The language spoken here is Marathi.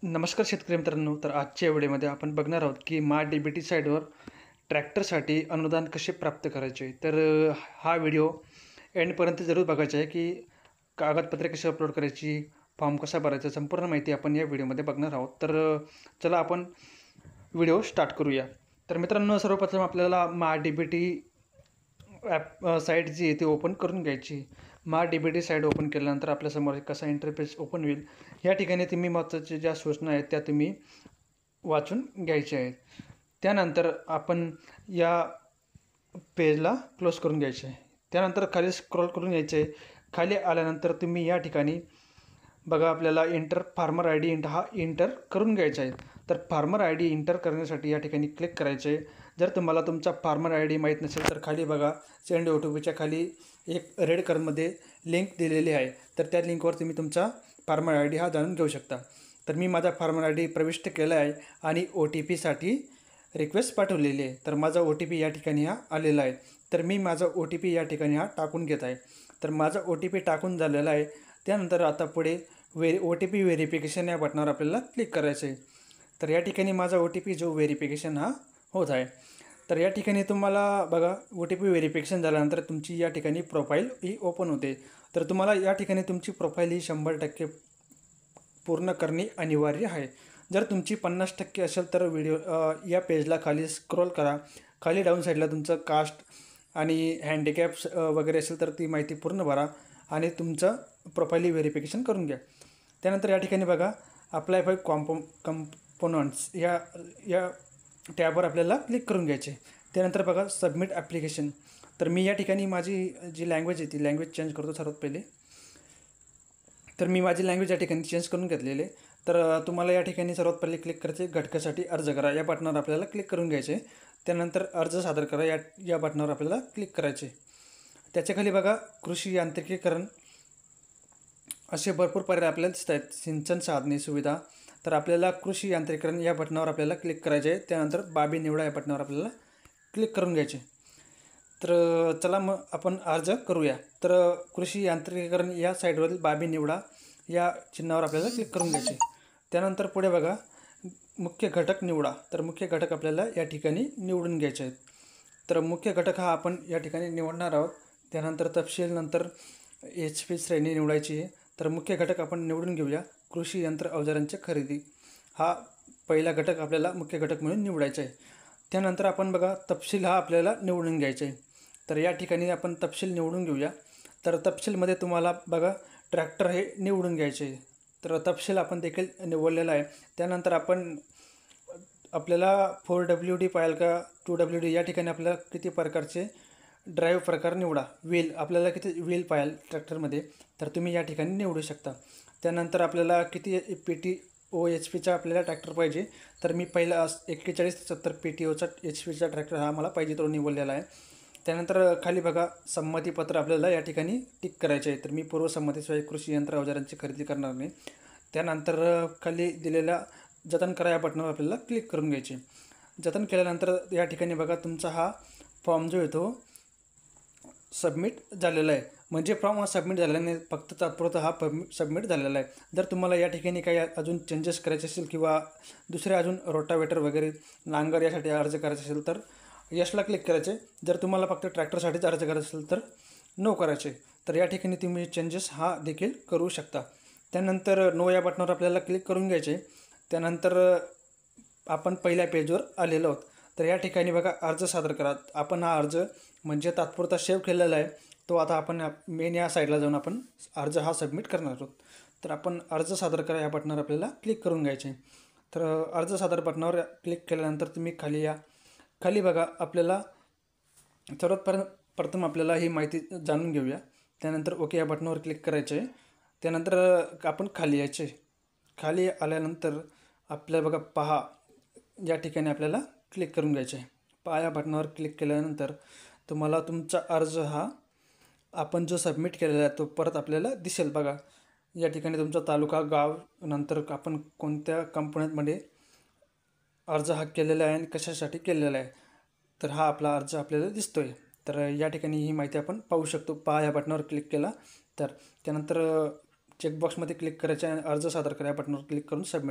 नमस्कार शेतकरी मित्रांनो. तर आजच्या व्हिडिओमध्ये आपण बघणार आहोत की MyDBT साईटवर ट्रॅक्टरसाठी अनुदान कसे प्राप्त करायचे. तर हा व्हिडिओ एंडपर्यंत जरूर बघायचा आहे की कागदपत्रे कशी अपलोड करायची, फॉर्म कसा भरायचा, संपूर्ण माहिती आपण या व्हिडिओमध्ये बघणार आहोत. तर चला आपण व्हिडिओ स्टार्ट करूया. तर मित्रांनो, सर्वप्रथम आपल्याला MyDBT साईट जी आहे ती ओपन करून घ्यायची. MyDBT साईट ओपन केल्यानंतर आपल्यासमोर एक कसा इंटरफेस ओपन होईल. या ठिकाणी तुम्ही महत्त्वाच्या ज्या सूचना आहेत त्या तुम्ही वाचून घ्यायच्या आहेत. त्यानंतर आपण या पेजला क्लोज करून घ्यायचं आहे. त्यानंतर खाली स्क्रॉल करून यायचं आहे. खाली आल्यानंतर तुम्ही या ठिकाणी बघा, आपल्याला फार्मर आय डी हा एंटर करून घ्यायचा आहे. तर फार्मर आय डी एंटर करण्यासाठी या ठिकाणी क्लिक करायचं आहे. जर तुम्हाला तुमचा फार्मर आय डी माहीत नसेल तर खाली बघा, सेंड OTPच्या खाली एक रेड कलरमध्ये लिंक दिलेली आहे. तर त्या लिंकवर तुम्ही तुमचा फार्मर आय डी हा जाणून घेऊ शकता. तर मी माझा फार्मर आय डी प्रविष्ट केला आहे आणि OTPसाठी रिक्वेस्ट पाठवलेली आहे. तर माझा OTP या ठिकाणी हा आलेला आहे. तर मी माझा OTP या ठिकाणी हा टाकून घेत आहे. तर माझा OTP टाकून झालेला आहे. त्यानंतर आता पुढे OTP व्हेरिफिकेशन या बटनावर आपल्याला क्लिक करायचं आहे. तर या ठिकाणी माझा OTP जो व्हेरिफिकेशन हा होत आहे. तर या ठिकाणी तुम्हाला बघा, OTP व्हेरिफिकेशन झाल्यानंतर तुमची या ठिकाणी प्रोफाईल ही ओपन होते. तर तुम्हाला या ठिकाणी तुमची प्रोफाईल ही 100% पूर्ण करणे अनिवार्य आहे. जर तुमची 50% असेल तर या पेजला खाली स्क्रॉल करा. खाली डाऊन साईडला तुमचं कास्ट आणि हँडिकॅप्स वगैरे असेल तर ती माहिती पूर्ण भरा आणि तुमचं प्रोफाईल व्हेरिफिकेशन करून घ्या. त्यानंतर या ठिकाणी बघा, अप्लाय फॉर कंपोनंट्स या टॅबवर आपल्याला क्लिक करून घ्यायचे. त्यानंतर बघा, सबमिट ॲप्लिकेशन. तर मी या ठिकाणी माझी जी लँग्वेज आहे ती लँग्वेज चेंज करतो सर्वात पहिले. तर मी माझी लँग्वेज या ठिकाणी चेंज करून घेतलेली आहे. तर तुम्हाला या ठिकाणी सर्वात पहिले क्लिक करायचे, घटकासाठी अर्ज करा या बटनावर आपल्याला क्लिक करून घ्यायचे. त्यानंतर अर्ज सादर करा या बटनावर आपल्याला क्लिक करायचे. त्याच्याखाली बघा, कृषी यांत्रिकीकरण असे भरपूर पर्याय आपल्याला दिसत आहेत. सिंचन साधने सुविधा. तर आपल्याला कृषी यांत्रिकीकरण या बटनावर आपल्याला क्लिक करायचे आहे. त्यानंतर बाबी निवडा या बटनावर आपल्याला क्लिक करून घ्यायचे. तर चला मग आपण अर्ज करूया. तर कृषी यांत्रिकीकरण या साईडवरील बाबी निवडा या चिन्हावर आपल्याला क्लिक करून घ्यायचे. त्यानंतर पुढे बघा, मुख्य घटक निवडा. तर मुख्य घटक आपल्याला या ठिकाणी निवडून घ्यायचे आहेत. तर मुख्य घटक हा आपण या ठिकाणी निवडणार आहोत. त्यानंतर तपशील, नंतर HP श्रेणी निवडायची आहे. तर मुख्य घटक आपण निवडून घेऊया. कृषी यंत्र अवजारांची खरेदी हा पहिला घटक आपल्याला मुख्य घटक म्हणून निवडायचा आहे. त्यानंतर आपण बघा, तपशील हा आपल्याला निवडून घ्यायचा आहे. तर या ठिकाणी आपण तपशील निवडून घेऊया. तर तपशीलमध्ये तुम्हाला बघा, ट्रॅक्टर हे निवडून घ्यायचे आहे. तर तपशील आपण देखील निवडलेला आहे. त्यानंतर आपल्याला 4WD पाहिजे का 2WD, या ठिकाणी आपल्याला किती प्रकारचे ड्राईव्ह प्रकार निवडा. व्हील आपल्याला किती व्हील पाहिजे ट्रॅक्टरमध्ये, तर तुम्ही या ठिकाणी निवडू शकता. त्यानंतर आपल्याला किती PT OHPचा आपल्याला ट्रॅक्टर पाहिजे. तर मी पहिला 4170 PTOचा HPचा ट्रॅक्टर हा मला पाहिजे तो निवडलेला आहे. त्यानंतर खाली बघा, संमतीपत्र आपल्याला या ठिकाणी टिक करायचे आहे. तर मी पूर्वसंमतीशिवाय कृषी यंत्र अवजारांची खरेदी करणार नाही. त्यानंतर खाली दिलेल्या जतन करा या बटनावर आपल्याला क्लिक करून घ्यायचे. जतन केल्यानंतर या ठिकाणी बघा, तुमचा हा फॉर्म जो आहे तो सबमिट झालेला आहे. म्हणजे फॉर्म हा सबमिट झालेला नाही, फक्त तात्पुरता हा सबमिट झालेला आहे. जर तुम्हाला या ठिकाणी काही अजून चेंजेस करायचे असेल किंवा दुसरे अजून रोटावेटर वगैरे नांगर यासाठी अर्ज करायचा असेल तर यशला क्लिक करायचे. जर तुम्हाला फक्त ट्रॅक्टरसाठीच अर्ज करायचा असेल तर नो करायचे. तर या ठिकाणी तुम्ही चेंजेस हा देखील करू शकता. त्यानंतर नो या बटनावर आपल्याला क्लिक करून घ्यायचे. त्यानंतर आपण पहिल्या पेजवर आलेलो आहोत. तर या ठिकाणी बघा, अर्ज सादर करा. आपण हा अर्ज म्हणजे तात्पुरता सेव्ह केलेला आहे, तो आता आपण मेन या साईडला जाऊन आपण अर्ज हा सबमिट करणार आहोत. तर आपण अर्ज सादर करा या बटनावर आपल्याला क्लिक करून घ्यायचे. तर अर्ज सादर बटनावर क्लिक केल्यानंतर तुम्ही खाली बघा, आपल्याला सर्वात प्रथम आपल्याला ही माहिती जाणून घेऊया. त्यानंतर ओके या बटनावर क्लिक करायचे. त्यानंतर आपण खाली यायचे. खाली आल्यानंतर आपल्याला बघा, पहा या ठिकाणी आपल्याला क्लिक करून घ्यायचे. पहा या बटनावर क्लिक केल्यानंतर तुम्हाला तुमचा अर्ज हा आपण जो सबमिट केलेला आहे तो परत आपल्याला दिसेल. बघा, या ठिकाणी तुमचा तालुका, गाव, नंतर आपण कोणत्या कंपन्यांमध्ये अर्ज हा केलेला आहे आणि कशासाठी केलेला आहे, तर हा आपला अर्ज आपल्याला दिसतो आहे. तर या ठिकाणी ही माहिती आपण पाहू शकतो. पहा या बटनावर क्लिक केला तर त्यानंतर चेकबॉक्समध्ये क्लिक करायचे आणि अर्ज सादर करा या बटनावर क्लिक करून सबमिट